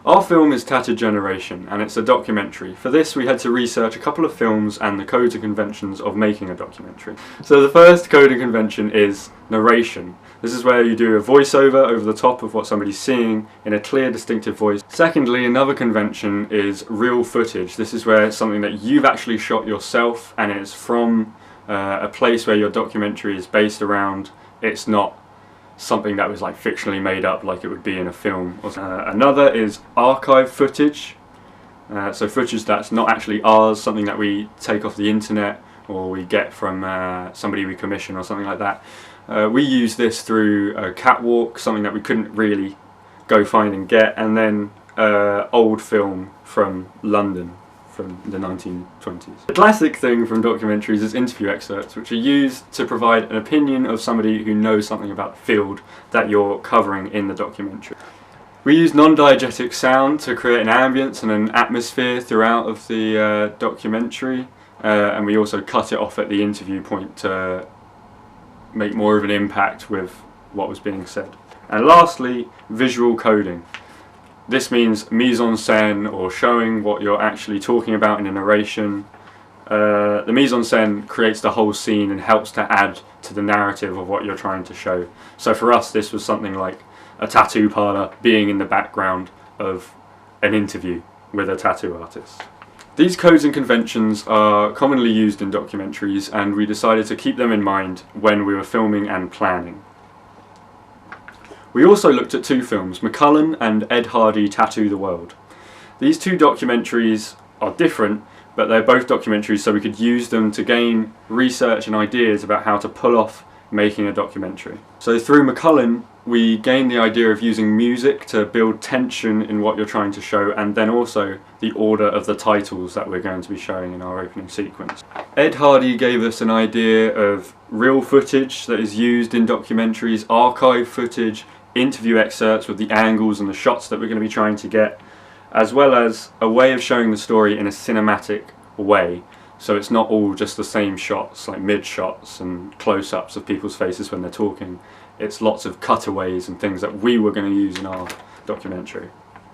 Our film is Tatted Generation, and it's a documentary. For this we had to research a couple of films and the codes and conventions of making a documentary. So the first code and convention is narration. This is where you do a voiceover over the top of what somebody's seeing in a clear, distinctive voice. Secondly, another convention is real footage. This is where it's something that you've actually shot yourself and it's from a place where your documentary is based around. It's not something that was like fictionally made up like it would be in a film. Another is archive footage, so footage that's not actually ours, something that we take off the internet or we get from somebody we commission or something like that. We use this through a catwalk, something that we couldn't really go find and get, and then old film from London from the 1920s. The classic thing from documentaries is interview excerpts, which are used to provide an opinion of somebody who knows something about the field that you're covering in the documentary. We use non-diegetic sound to create an ambience and an atmosphere throughout of the documentary, and we also cut it off at the interview point to make more of an impact with what was being said. And lastly, visual coding. This means mise-en-scène, or showing what you're actually talking about in a narration. The mise-en-scène creates the whole scene and helps to add to the narrative of what you're trying to show. So for us, this was something like a tattoo parlour being in the background of an interview with a tattoo artist. These codes and conventions are commonly used in documentaries, and we decided to keep them in mind when we were filming and planning. We also looked at two films, McCullen and Ed Hardy, Tattoo the World. These two documentaries are different, but they're both documentaries, so we could use them to gain research and ideas about how to pull off making a documentary. So through McCullen, we gained the idea of using music to build tension in what you're trying to show, and then also the order of the titles that we're going to be showing in our opening sequence. Ed Hardy gave us an idea of real footage that is used in documentaries, archive footage, interview excerpts with the angles and the shots that we're going to be trying to get, as well as a way of showing the story in a cinematic way. So it's not all just the same shots, like mid-shots and close-ups of people's faces when they're talking. It's lots of cutaways and things that we were going to use in our documentary.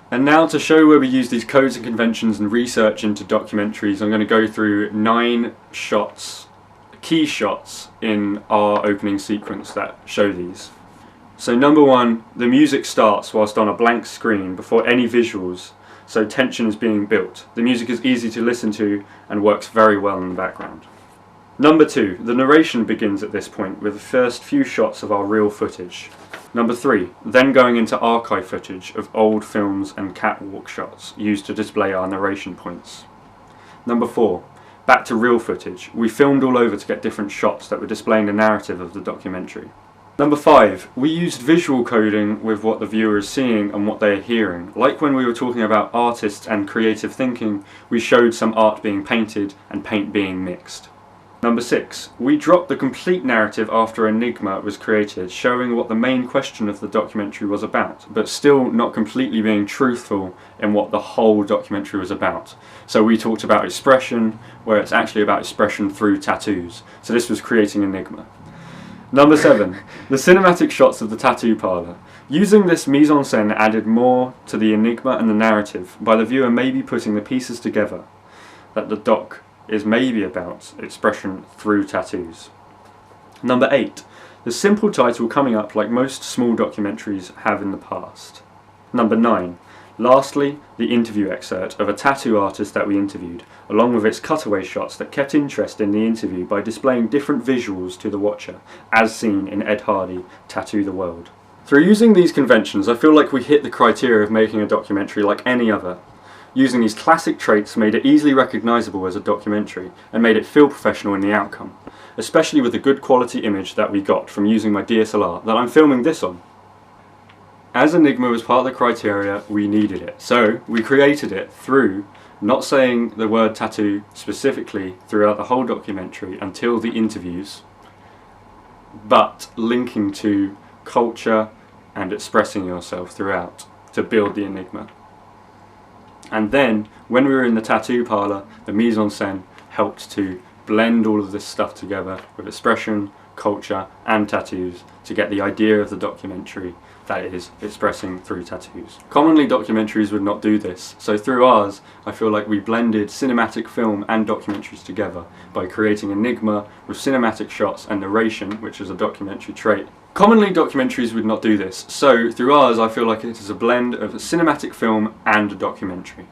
And now to show where we use these codes and conventions and research into documentaries, I'm going to go through 9 shots, key shots in our opening sequence that show these. So number 1, the music starts whilst on a blank screen before any visuals, so tension is being built. The music is easy to listen to and works very well in the background. Number 2, the narration begins at this point with the first few shots of our real footage. Number 3, then going into archive footage of old films and catwalk shots used to display our narration points. Number 4, back to real footage. We filmed all over to get different shots that were displaying the narrative of the documentary. Number 5, we used visual coding with what the viewer is seeing and what they are hearing. Like when we were talking about artists and creative thinking, we showed some art being painted and paint being mixed. Number 6, we dropped the complete narrative after Enigma was created, showing what the main question of the documentary was about, but still not completely being truthful in what the whole documentary was about. So we talked about expression, where it's actually about expression through tattoos. So this was creating Enigma. Number 7, the cinematic shots of the tattoo parlour. Using this mise-en-scène added more to the enigma and the narrative, by the viewer maybe putting the pieces together that the doc is maybe about expression through tattoos. Number 8, the simple title coming up like most small documentaries have in the past. Number 9, lastly, the interview excerpt of a tattoo artist that we interviewed, along with its cutaway shots that kept interest in the interview by displaying different visuals to the watcher, as seen in Ed Hardy, Tattoo the World. Through using these conventions, I feel like we hit the criteria of making a documentary like any other. Using these classic traits made it easily recognisable as a documentary, and made it feel professional in the outcome, especially with the good quality image that we got from using my DSLR that I'm filming this on. As Enigma was part of the criteria, we needed it, so we created it through not saying the word tattoo specifically throughout the whole documentary until the interviews, but linking to culture and expressing yourself throughout to build the enigma. And then, when we were in the tattoo parlour, the mise-en-scène helped to blend all of this stuff together with expression, culture and tattoos to get the idea of the documentary that is expressing through tattoos. Commonly documentaries would not do this, so through ours I feel like we blended cinematic film and documentaries together by creating enigma with cinematic shots and narration, which is a documentary trait. Commonly documentaries would not do this, so through ours I feel like it is a blend of a cinematic film and a documentary.